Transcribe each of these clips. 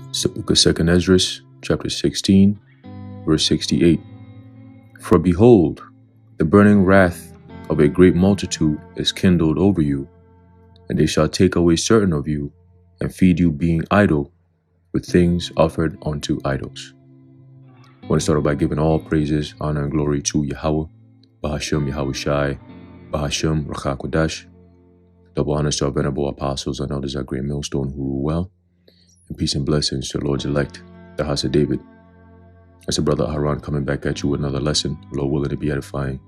It's the book of 2nd Esdras, chapter 16, verse 68. For behold, the burning wrath of a great multitude is kindled over you, and they shall take away certain of you, and feed you being idle with things offered unto idols. I want to start off by giving all praises, honor, and glory to Yahweh, Bahashem Yahweh Shai, Bahashem Rachakodash. Double honors to our venerable apostles and elders at Great Millstone who rule well. And peace and blessings to the Lord's elect, the house of David. That's a brother Haran coming back at you with another lesson, Lord willing to be edifying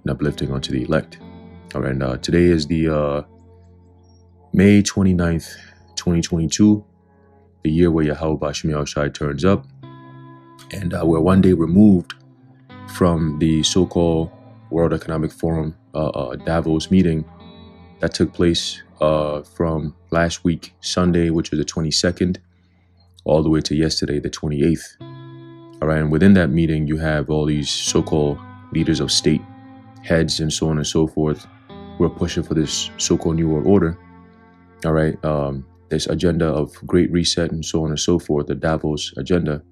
and uplifting unto the elect. All right, and today is the May 29th, 2022, the year where Yahweh Bashim Yahushai turns up. And we're one day removed from the so-called World Economic Forum Davos meeting that took place from last week, Sunday, which was the 22nd, all the way to yesterday, the 28th. All right, and within that meeting, you have all these so-called leaders of state, heads, and so on and so forth, who are pushing for this so-called New World Order. All right, this agenda of Great Reset and so on and so forth, the Davos agenda,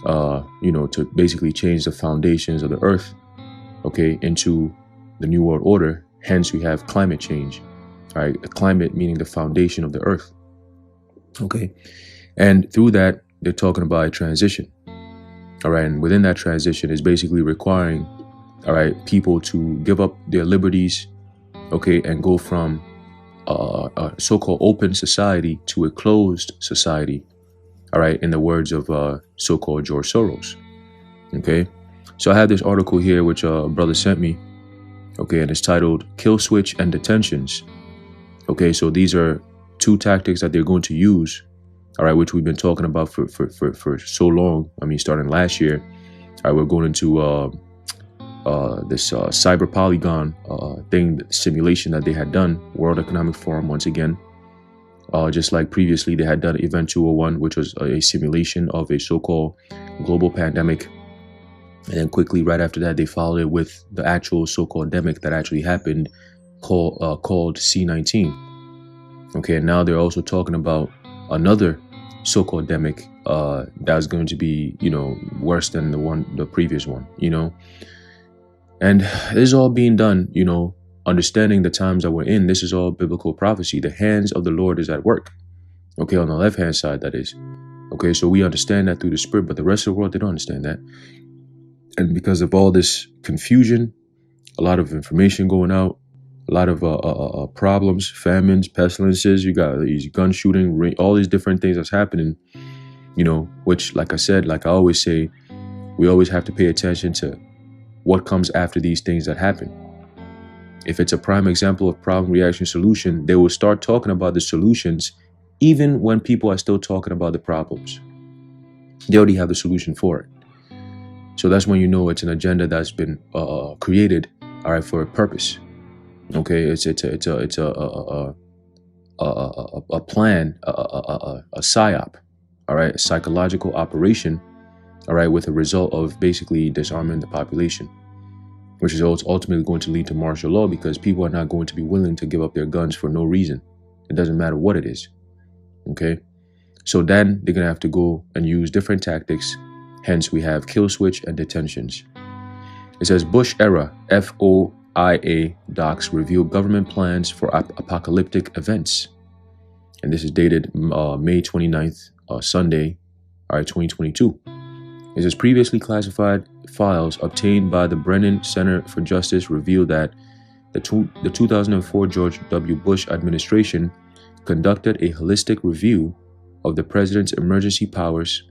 to basically change the foundations of the earth, okay, into the New World Order. Hence, we have climate change. All right, the climate meaning the foundation of the earth. Okay, and through that, they're talking about a transition. All right, and within that transition is basically requiring, all right, people to give up their liberties, okay, and go from a so-called open society to a closed society. All right, in the words of so-called George Soros. Okay, so I have this article here which a brother sent me. Okay, and it's titled "Kill Switch and Detentions." Okay, so these are two tactics that they're going to use. All right, which we've been talking about for so long. I mean, starting last year. All right, we're going into this cyber polygon thing simulation that they had done. World Economic Forum once again. Just like previously, they had done Event 201, which was a simulation of a so-called global pandemic. And then quickly, right after that, they followed it with the actual so-called demic that actually happened called C-19. Okay, and now they're also talking about another so-called demic that's going to be, worse than the previous one, And this is all being done, understanding the times that we're in. This is all biblical prophecy. The hands of the Lord is at work. Okay, on the left-hand side, that is. Okay, so we understand that through the Spirit, but the rest of the world, they don't understand that. And because of all this confusion, a lot of information going out, a lot of problems, famines, pestilences, you got these gun shooting, all these different things that's happening, which, like I said, like I always say, we always have to pay attention to what comes after these things that happen. If it's a prime example of problem, reaction, solution, they will start talking about the solutions even when people are still talking about the problems. They already have the solution for it. So that's when you know it's an agenda that's been created, all right, for a purpose. Okay, it's a plan, a psyop, all right, a psychological operation, all right, with a result of basically disarming the population, which is ultimately going to lead to martial law because people are not going to be willing to give up their guns for no reason. It doesn't matter what it is. Okay, so then they're gonna have to go and use different tactics. Hence, we have kill switch and detentions. It says Bush era FOIA docs reveal government plans for apocalyptic events. And this is dated May 29th, Sunday, all right, 2022. It says previously classified files obtained by the Brennan Center for Justice reveal that the 2004 George W. Bush administration conducted a holistic review of the president's emergency powers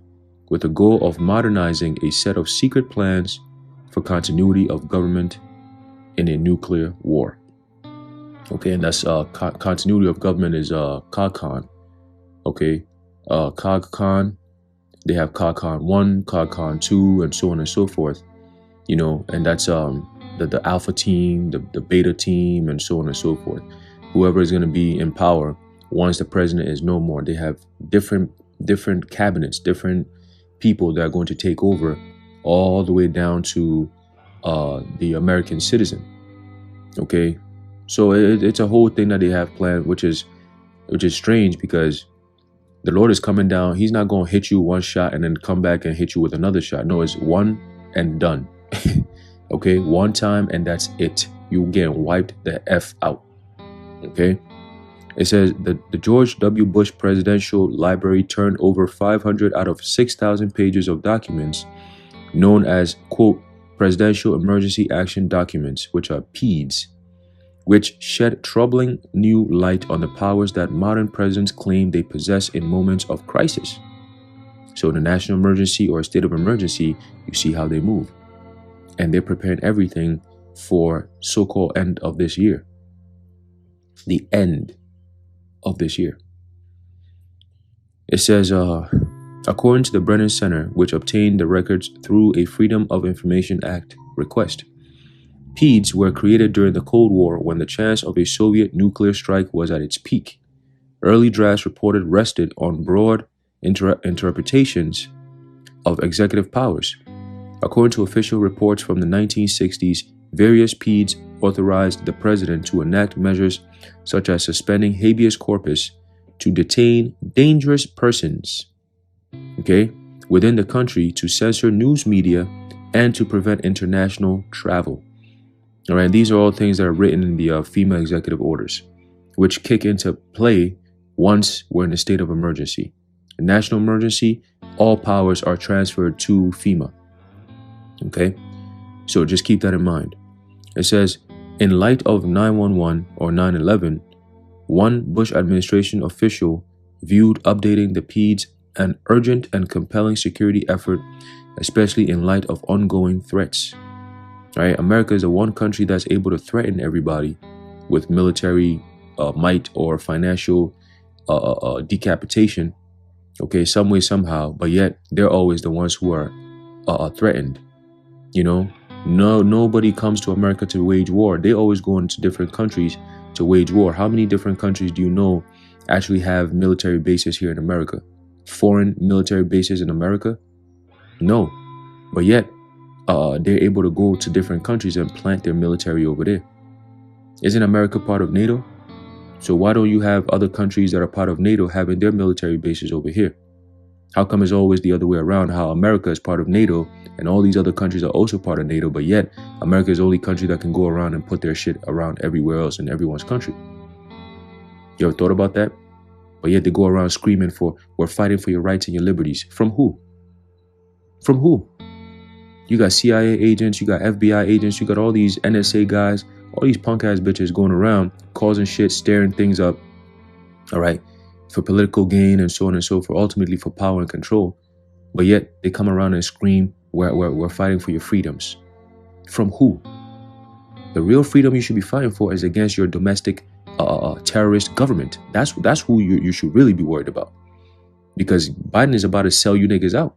with the goal of modernizing a set of secret plans for continuity of government in a nuclear war. Okay, and that's continuity of government is COGCON. Okay, COGCON, they have COGCON 1, COGCON 2, and so on and so forth. And that's the alpha team, the beta team, and so on and so forth. Whoever is going to be in power once the president is no more, they have different cabinets, different people that are going to take over all the way down to the American citizen. Okay, so it's a whole thing that they have planned, which is strange because The Lord is coming down. He's not going to hit you one shot and then come back and hit you with another shot. No, it's one and done. Okay, one time and that's it. You getting wiped the F out. Okay. It says the George W. Bush Presidential Library turned over 500 out of 6,000 pages of documents known as, quote, Presidential Emergency Action Documents, which are PEDs, which shed troubling new light on the powers that modern presidents claim they possess in moments of crisis. So in a national emergency or a state of emergency, you see how they move. And they're preparing everything for so-called end of this year. The end of this year. It says, according to the Brennan Center, which obtained the records through a Freedom of Information Act request, PEDs were created during the Cold War when the chance of a Soviet nuclear strike was at its peak. Early drafts reported rested on broad interpretations of executive powers. According to official reports from the 1960s, various PEDs authorized the president to enact measures such as suspending habeas corpus to detain dangerous persons, within the country, to censor news media, and to prevent international travel. All right, these are all things that are written in the FEMA executive orders, which kick into play once we're in a state of emergency. A national emergency, all powers are transferred to FEMA. Okay, so just keep that in mind. It says, in light of 9/11 or 9/11, one Bush administration official viewed updating the PEDs an urgent and compelling security effort, especially in light of ongoing threats. Right? America is the one country that's able to threaten everybody with military might or financial decapitation, some way, somehow, but yet they're always the ones who are threatened. Nobody comes to America to wage war. They always go into different countries to wage war. How many different countries do you know actually have military bases here in America? Foreign military bases in America? No. But yet, they're able to go to different countries and plant their military over there. Isn't America part of NATO? So why don't you have other countries that are part of NATO having their military bases over here? How come it's always the other way around? How America is part of NATO and all these other countries are also part of NATO, but yet America is the only country that can go around and put their shit around everywhere else in everyone's country. You ever thought about that? But yet they go around screaming we're fighting for your rights and your liberties. From who? From who? You got CIA agents, you got FBI agents, you got all these NSA guys, all these punk ass bitches going around causing shit, stirring things up, all right, for political gain and so on and so forth, ultimately for power and control. But yet they come around and scream, we're fighting for your freedoms. From who? The real freedom you should be fighting for is against your domestic terrorist government. That's who you should really be worried about. Because Biden is about to sell you niggas out.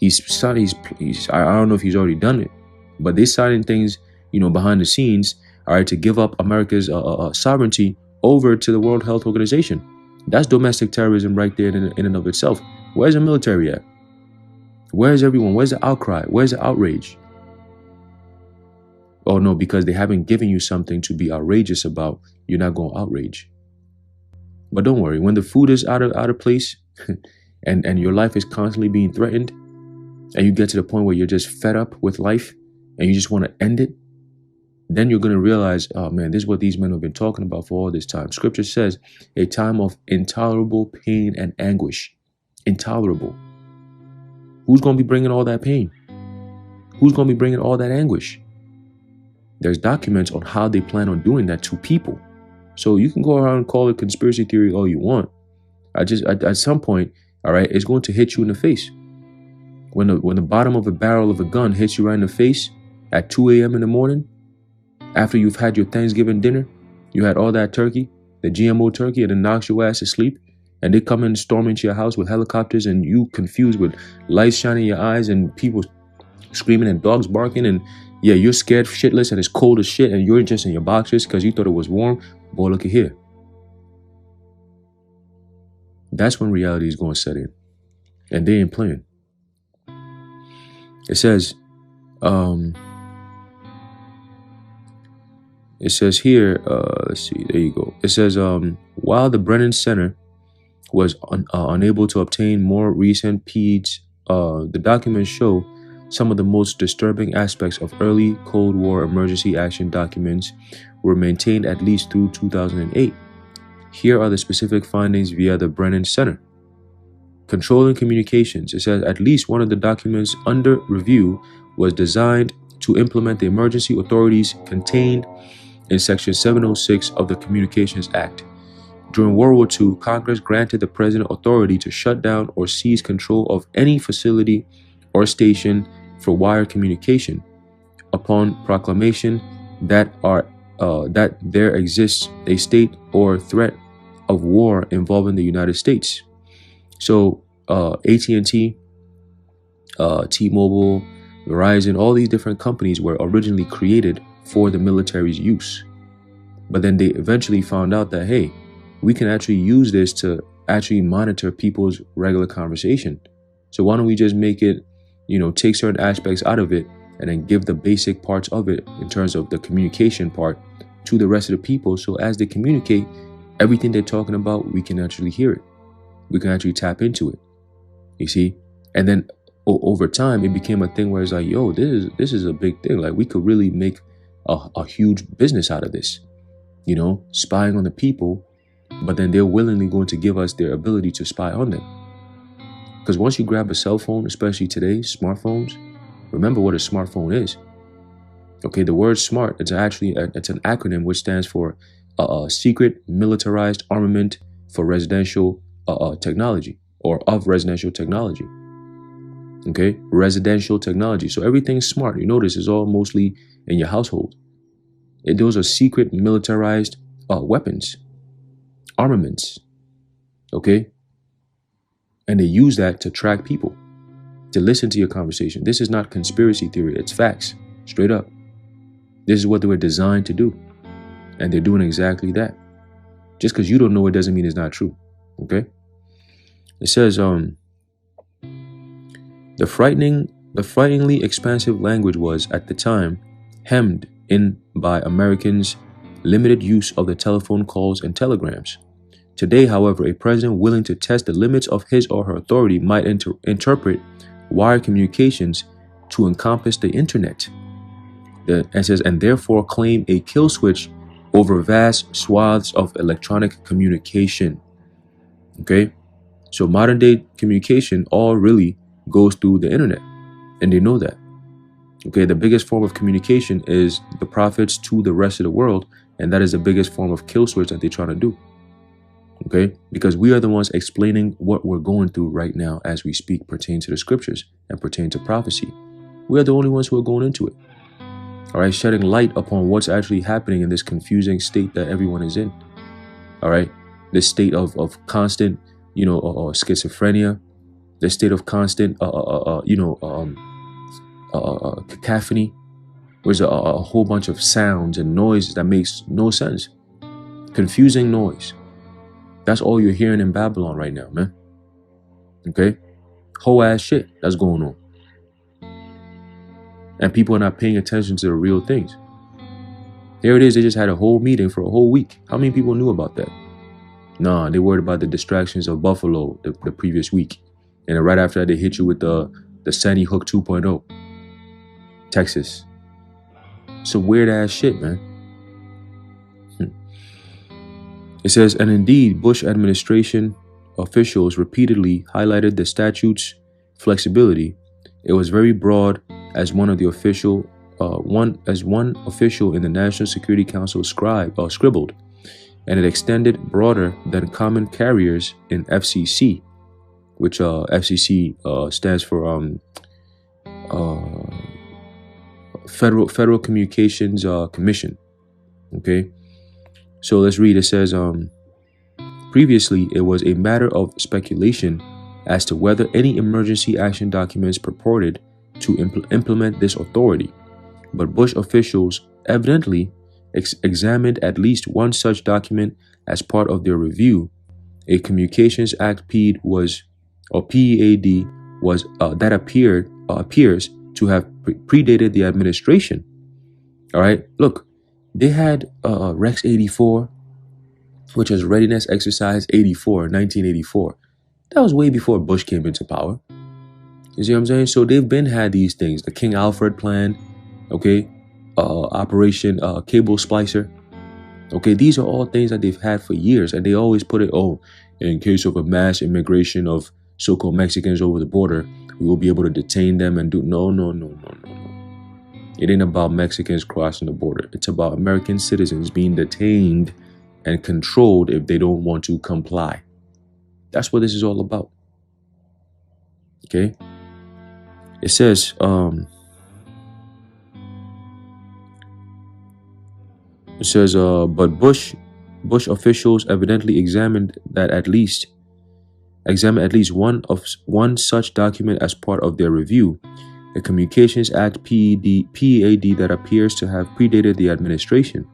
I don't know if he's already done it, but they're signing things, behind the scenes, all right, to give up America's sovereignty over to the World Health Organization. That's domestic terrorism right there in and of itself. Where's the military at? Where's everyone? Where's the outcry? Where's the outrage? Oh no, because they haven't given you something to be outrageous about, you're not going to outrage. But don't worry, when the food is out of place and your life is constantly being threatened, and you get to the point where you're just fed up with life and you just want to end it, then you're going to realize, oh man, this is what these men have been talking about for all this time. Scripture says a time of intolerable pain and anguish. Intolerable. Who's going to be bringing all that pain? Who's going to be bringing all that anguish? There's documents on how they plan on doing that to people. So you can go around and call it conspiracy theory all you want. At some point, all right, it's going to hit you in the face. When the bottom of a barrel of a gun hits you right in the face at 2 a.m. in the morning, after you've had your Thanksgiving dinner, you had all that turkey, the GMO turkey, and it knocks your ass to sleep, and they come in storming into your house with helicopters and you confused with lights shining in your eyes and people screaming and dogs barking, and yeah, you're scared shitless and it's cold as shit and you're just in your boxers because you thought it was warm. Boy, look at here. That's when reality is going to set in. And they ain't playing. It says here, let's see, there you go. It says, while the Brennan Center was unable to obtain more recent PEDs. The documents show some of the most disturbing aspects of early Cold War emergency action documents were maintained at least through 2008. Here are the specific findings via the Brennan Center. Controlling communications. It says at least one of the documents under review was designed to implement the emergency authorities contained in Section 706 of the Communications Act. During World War II, Congress granted the president authority to shut down or seize control of any facility or station for wire communication upon proclamation that there exists a state or threat of war involving the United States. So AT&T, T-Mobile, Verizon, all these different companies were originally created for the military's use. But then they eventually found out that, hey, we can actually use this to actually monitor people's regular conversation. So why don't we just make it, take certain aspects out of it and then give the basic parts of it in terms of the communication part to the rest of the people. So as they communicate, everything they're talking about, we can actually hear it. We can actually tap into it, you see? And then over time, it became a thing where it's like, yo, this is a big thing. Like we could really make a huge business out of this, spying on the people, but then they're willingly going to give us their ability to spy on them. Because once you grab a cell phone, especially today, smartphones, remember what a smartphone is. Okay, the word smart, it's an acronym which stands for Secret Militarized Armament for Residential Technology, or of residential technology. Okay, residential technology. So everything's smart. You notice it's all mostly in your household. Those are secret militarized weapons, armaments. Okay, and they use that to track people, to listen to your conversation. This is not conspiracy theory. It's facts, straight up. This is what they were designed to do, and they're doing exactly that. Just because you don't know it doesn't mean it's not true. Okay. It says the frighteningly expansive language was at the time hemmed in by Americans' limited use of the telephone calls and telegrams. Today, however, a president willing to test the limits of his or her authority might interpret wire communications to encompass the internet. It says, and therefore claim a kill switch over vast swaths of electronic communication. Okay, so modern day communication all really goes through the internet, and they know that. Okay, the biggest form of communication is the prophets to the rest of the world, and that is the biggest form of kill switch that they're trying to do. Okay, because we are the ones explaining what we're going through right now as we speak, pertain to the scriptures and pertain to prophecy. We are the only ones who are going into it. All right, shedding light upon what's actually happening in this confusing state that everyone is in. All right, this state of constant, schizophrenia, this state of constant, cacophony. There's a whole bunch of sounds and noise that makes no sense. Confusing noise. That's all you're hearing in Babylon right now, man. Okay, whole ass shit that's going on. And people are not paying attention to the real things. There it is. They just had a whole meeting for a whole week. How many people knew about that? Nah, they worried about the distractions of Buffalo the previous week. And then right after that, they hit you with the Sandy Hook 2.0. Texas. Some weird ass shit, man. It says, and indeed, Bush administration officials repeatedly highlighted the statute's flexibility. It was very broad, as one official in the National Security Council scribbled, and it extended broader than common carriers in FCC, which FCC stands for Federal Communications Commission. Okay, so let's read. It says, previously, it was a matter of speculation as to whether any emergency action documents purported to implement this authority, but Bush officials evidently examined at least one such document as part of their review. A Communications Act PED was, or PEAD was, that appears to have predated the administration. All right, look, they had Rex 84, which is Readiness Exercise 84, 1984. That was way before Bush came into power. You see what I'm saying? So they've been had these things. The King Alfred Plan, okay? Operation Cable Splicer. Okay, these are all things that they've had for years, and they always put it, oh, in case of a mass immigration of so-called Mexicans over the border, we will be able to detain them and do, no. It ain't about Mexicans crossing the border. It's about American citizens being detained and controlled if they don't want to comply. That's what this is all about. Okay? It says, but Bush officials evidently examined at least one such document as part of their review, a Communications Act PEAD that appears to have predated the administration.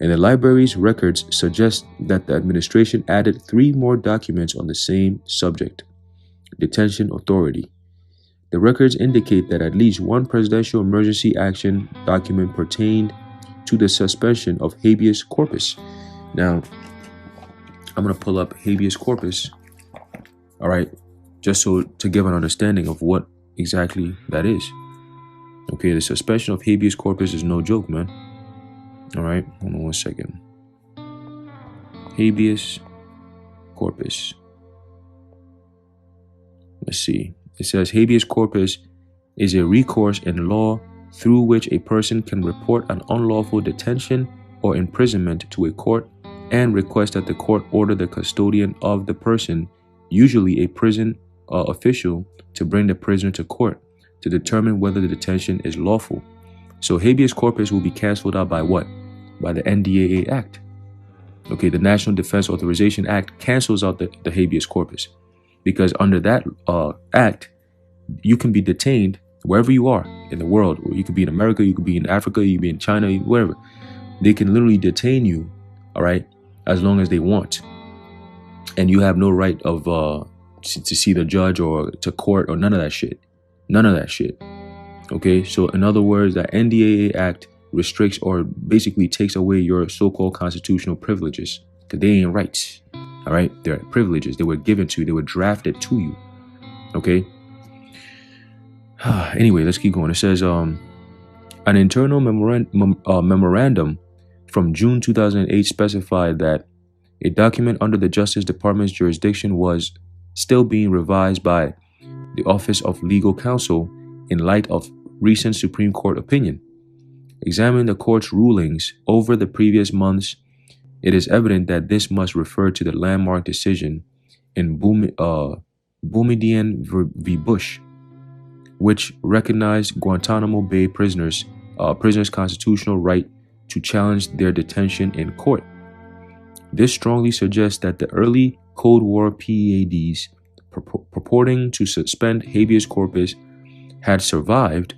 And the library's records suggest that the administration added 3 more documents on the same subject: detention authority. The records indicate that at least one presidential emergency action document pertained to the suspension of habeas corpus. Now, I'm going to pull up habeas corpus, all right, just so to give an understanding of what exactly that is. Okay, the suspension of habeas corpus is no joke, man. All right, hold on one second. Habeas corpus. Let's see. It says habeas corpus is a recourse in law through which a person can report an unlawful detention or imprisonment to a court and request that the court order the custodian of the person, usually a prison official, to bring the prisoner to court to determine whether the detention is lawful. So habeas corpus will be canceled out by what? By the NDAA Act. Okay, the National Defense Authorization Act cancels out the habeas corpus, because under that act, you can be detained wherever you are in the world. You could be in America, you could be in Africa, you could be in China, wherever. They can literally detain you, all right, as long as they want. And you have no right of to see the judge or to court or none of that shit. None of that shit. Okay, so in other words, the NDAA Act restricts or basically takes away your so-called constitutional privileges, because they ain't rights. All right, they're privileges. They were given to you. They were drafted to you. Okay. Anyway, let's keep going. It says, an internal memorandum from June 2008 specified that a document under the Justice Department's jurisdiction was still being revised by the Office of Legal Counsel in light of recent Supreme Court opinion. Examining the court's rulings over the previous months, it is evident that this must refer to the landmark decision in Boumediene v. Bush, which recognized Guantanamo Bay prisoners' constitutional right to challenge their detention in court. This strongly suggests that the early Cold War PEADs purporting to suspend habeas corpus had survived,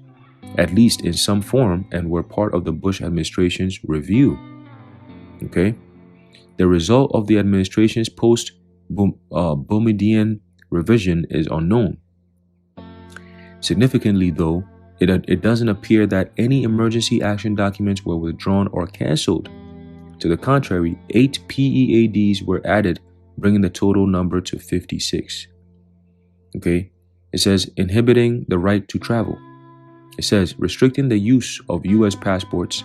at least in some form, and were part of the Bush administration's review. Okay? The result of the administration's post-Boumediene revision is unknown. Significantly, though, it doesn't appear that any emergency action documents were withdrawn or canceled. To the contrary, 8 PEADs were added, bringing the total number to 56. Okay? It says inhibiting the right to travel. It says restricting the use of U.S. passports,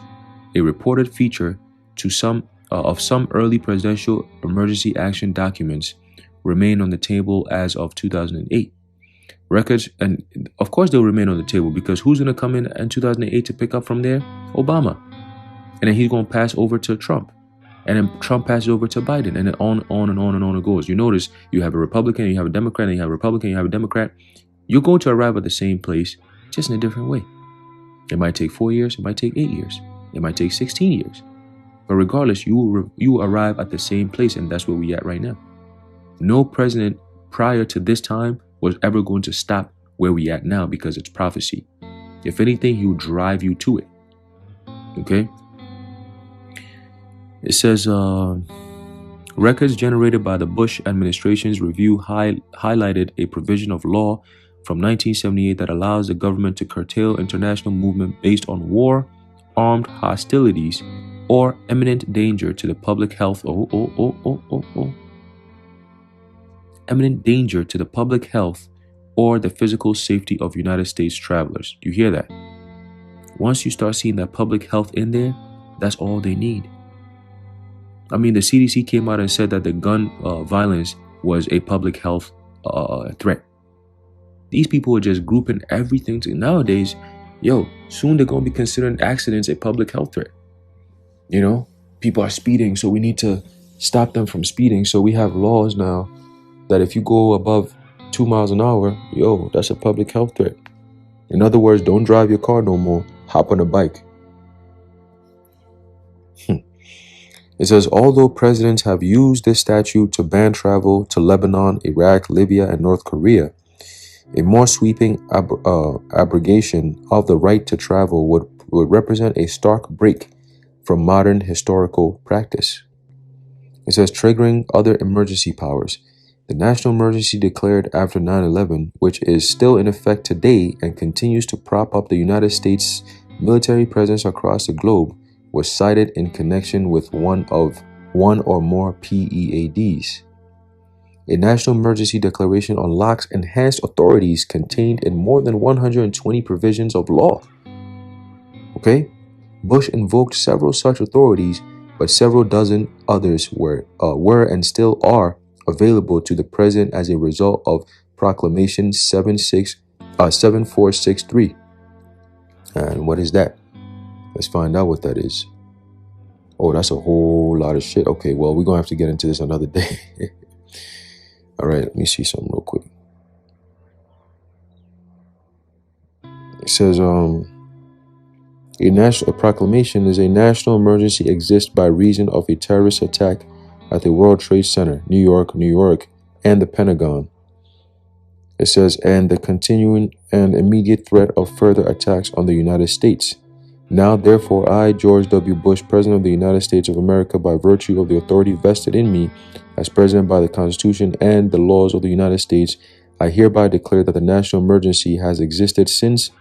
a reported feature to some early presidential emergency action documents, remain on the table as of 2008. Records, and of course they'll remain on the table, because who's going to come in 2008 to pick up from there? Obama. And then he's going to pass over to Trump. And then Trump passes over to Biden. And then on and on and on it goes. You notice you have a Republican, you have a Democrat, and you have a Republican, you have a Democrat. You're going to arrive at the same place, just in a different way. It might take 4 years. It might take 8 years. It might take 16 years. But regardless, you arrive at the same place, and that's where we at right now. No president prior to this time was ever going to stop where we at now, because it's prophecy. If anything, he will drive you to it. Okay? It says, records generated by the Bush administration's review highlighted a provision of law from 1978 that allows the government to curtail international movement based on war, armed hostilities, or imminent danger to the public health. Imminent danger to the public health or the physical safety of United States travelers. Do you hear that? Once you start seeing that public health in there, that's all they need. I mean, the CDC came out and said that the gun violence was a public health threat. These people are just grouping everything. Nowadays, soon they're going to be considering accidents a public health threat. People are speeding, so we need to stop them from speeding. So we have laws now that if you go above 2 miles an hour, that's a public health threat. In other words, don't drive your car no more. Hop on a bike. It says, although presidents have used this statute to ban travel to Lebanon, Iraq, Libya, and North Korea, a more sweeping abrogation of the right to travel would represent a stark break from modern historical practice. It says, triggering other emergency powers. The national emergency declared after 9/11, which is still in effect today and continues to prop up the United States military presence across the globe, was cited in connection with one or more PEADs. A national emergency declaration unlocks enhanced authorities contained in more than 120 provisions of law. Okay? Bush invoked several such authorities, but several dozen others were and still are available to the president as a result of Proclamation 7463. And what is that? Let's find out what that is. Oh, that's a whole lot of shit. Okay, well, we're going to have to get into this another day. All right, let me see something real quick. It says, a proclamation is a national emergency exists by reason of a terrorist attack at the World Trade Center, New York, and the Pentagon. It says, and the continuing and immediate threat of further attacks on the United States. Now, therefore, I, George W. Bush, President of the United States of America, by virtue of the authority vested in me as President by the Constitution and the laws of the United States, I hereby declare that the national emergency has existed since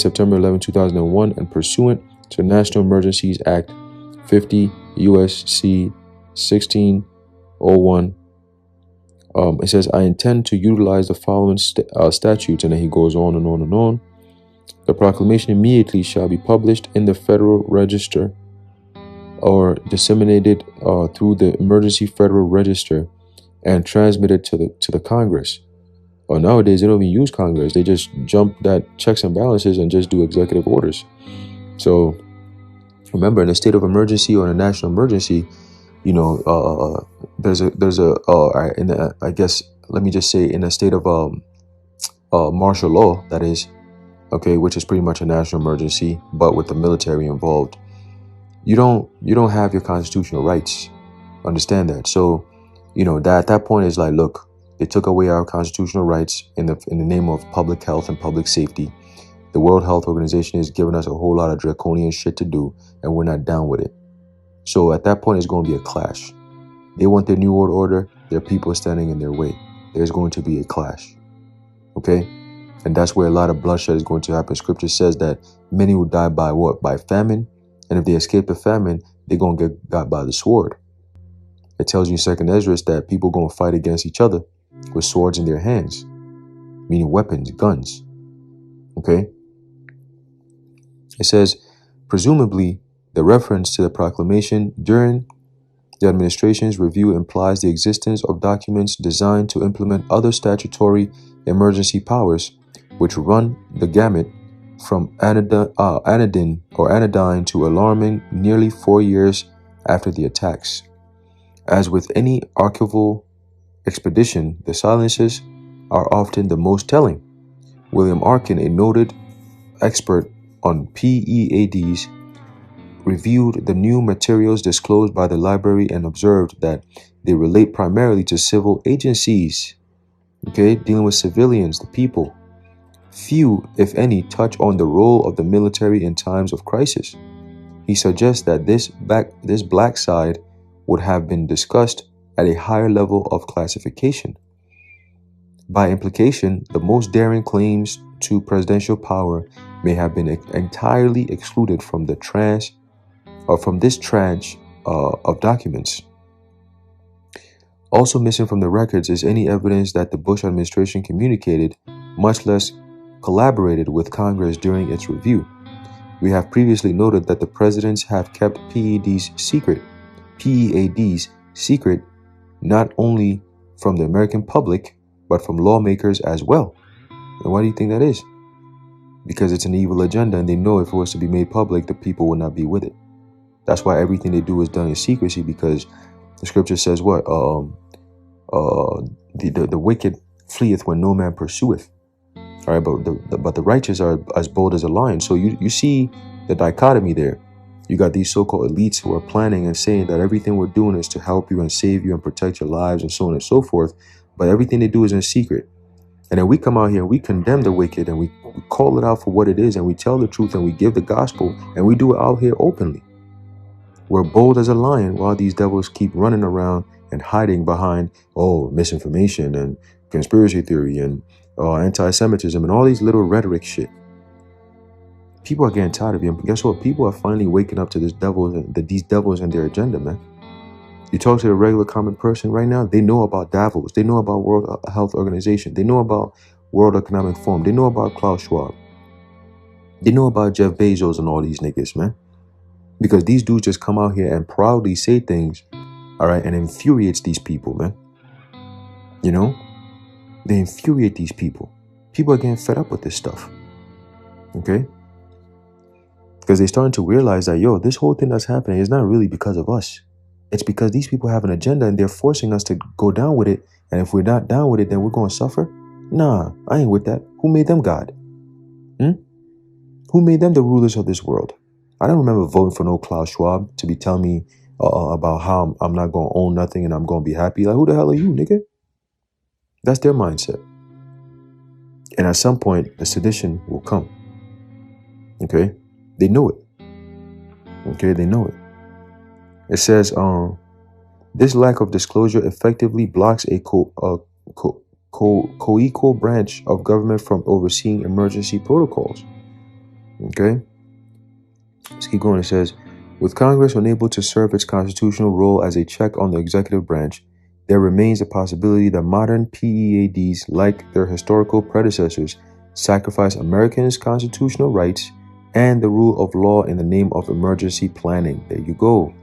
September 11, 2001, and pursuant to National Emergencies Act 50 U.S.C. 1601. It says, I intend to utilize the following statutes, and then he goes on and on and on. The proclamation immediately shall be published in the Federal Register or disseminated through the Emergency Federal Register and transmitted to the Congress. Nowadays, they don't even use Congress. They just jump that checks and balances and just do executive orders. So remember, in a state of emergency or in a national emergency, there's a I guess, let me just say, in a state of martial law, that is, okay, which is pretty much a national emergency, but with the military involved, you don't have your constitutional rights. Understand that. So, that at that point is like, look, they took away our constitutional rights in the name of public health and public safety. The World Health Organization is giving us a whole lot of draconian shit to do, and we're not down with it. So at that point, it's going to be a clash. They want their new world order. There are people standing in their way. There's going to be a clash. Okay? And that's where a lot of bloodshed is going to happen. Scripture says that many will die by what? By famine. And if they escape the famine, they're going to get got by the sword. It tells you in 2nd Ezra that people are going to fight against each other with swords in their hands, meaning weapons, guns. Okay? It says, presumably, the reference to the proclamation during the administration's review implies the existence of documents designed to implement other statutory emergency powers, which run the gamut from anodyne to alarming nearly 4 years after the attacks. As with any archival expedition, the silences are often the most telling. William Arkin, a noted expert on PEADs, reviewed the new materials disclosed by the library and observed that they relate primarily to civil agencies, dealing with civilians, the people. Few, if any, touch on the role of the military in times of crisis. He suggests that this black side would have been discussed at a higher level of classification. By implication, the most daring claims to presidential power may have been entirely excluded from the from this tranche of documents. Also missing from the records is any evidence that the Bush administration communicated, much less collaborated with Congress during its review. We have previously noted that the presidents have kept PEDs secret, not only from the American public, but from lawmakers as well. And why do you think that is? Because it's an evil agenda, and they know if it was to be made public, the people will not be with it. That's why everything they do is done in secrecy, because the scripture says what? The wicked fleeth when no man pursueth. All right, but the righteous are as bold as a lion. So you see the dichotomy there. You got these so-called elites who are planning and saying that everything we're doing is to help you and save you and protect your lives and so on and so forth. But everything they do is in secret. And then we come out here and we condemn the wicked and we call it out for what it is, and we tell the truth and we give the gospel, and we do it out here openly. We're bold as a lion while these devils keep running around and hiding behind, misinformation and conspiracy theory and anti-Semitism and all these little rhetoric shit. People are getting tired of you. And guess what? People are finally waking up to these devils and their agenda, man. You talk to a regular common person right now, they know about Davos. They know about World Health Organization. They know about World Economic Forum. They know about Klaus Schwab. They know about Jeff Bezos and all these niggas, man. Because these dudes just come out here and proudly say things, all right, and infuriates these people, man. You know? They infuriate these people. People are getting fed up with this stuff. Okay? Because they're starting to realize that, this whole thing that's happening is not really because of us. It's because these people have an agenda and they're forcing us to go down with it. And if we're not down with it, then we're going to suffer? Nah, I ain't with that. Who made them God? Who made them the rulers of this world? I don't remember voting for no Klaus Schwab to be telling me about how I'm not going to own nothing and I'm going to be happy. Like, who the hell are you, nigga? That's their mindset. And at some point, the sedition will come. Okay? They know it. Okay? They know it. It says, this lack of disclosure effectively blocks a co-equal branch of government from overseeing emergency protocols. Okay? Let's keep going. It says, with Congress unable to serve its constitutional role as a check on the executive branch, there remains a possibility that modern PEADs, like their historical predecessors, sacrifice Americans' constitutional rights and the rule of law in the name of emergency planning. There you go.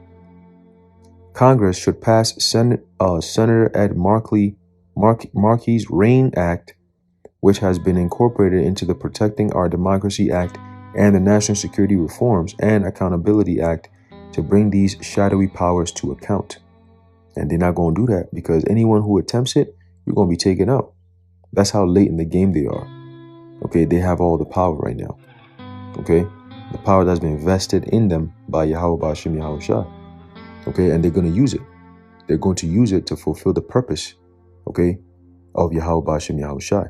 Congress should pass Senator Ed Markey's RAIN Act, which has been incorporated into the Protecting Our Democracy Act and the National Security Reforms and Accountability Act, to bring these shadowy powers to account. And they're not going to do that, because anyone who attempts it, you're going to be taken out. That's how late in the game they are. Okay, they have all the power right now. Okay, the power that's been vested in them by Yahweh Ba'ashem Yahweh Shai. Okay, and they're going to use it. They're going to use it to fulfill the purpose, okay, of Yahweh Ba'ashem Yahweh Shai.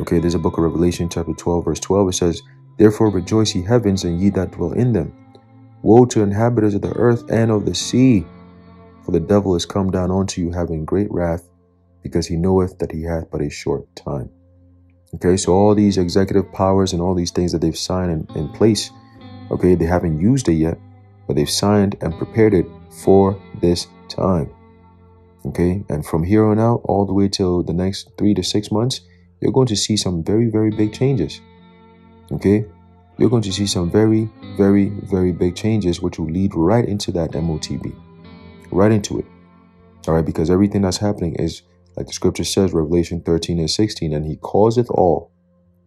Okay, there's a book of Revelation, chapter 12, verse 12. It says, therefore rejoice, ye heavens, and ye that dwell in them. Woe to the inhabitants of the earth and of the sea, for the devil is come down unto you, having great wrath, because he knoweth that he hath but a short time. Okay, so all these executive powers and all these things that they've signed in place, okay, they haven't used it yet, but they've signed and prepared it for this time. Okay, and from here on out, all the way till the next 3 to 6 months, you're going to see some very, very big changes. Okay, you're going to see some very, very, very big changes, which will lead right into that MOTB, right into it. All right, because everything that's happening is, like the scripture says, Revelation 13 and 16, and he causeth all.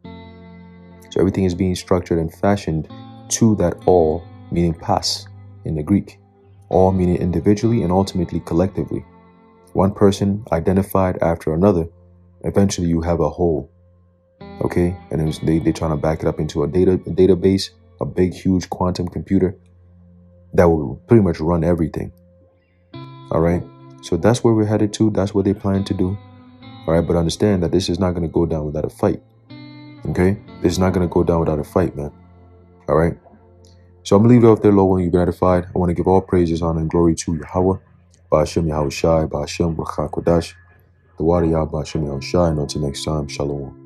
So everything is being structured and fashioned to that all, meaning pas in the Greek. All meaning individually and ultimately collectively. One person identified after another. Eventually you have a whole. Okay, and they're trying to back it up into a database, a big, huge quantum computer that will pretty much run everything. All right, so that's where we're headed to. That's what they plan to do. All right, but understand that this is not going to go down without a fight. Okay, this is not going to go down without a fight, man. All right, so I'm going to leave it off there, Lord, when you've been edified. I want to give all praises, honor, and glory to Yahweh, Ba'ashem Yahweh Shai, Ba'ashem Ruach HaKodesh, the water Yah, Ba'ashem Yahweh Shai, and until next time, Shalom.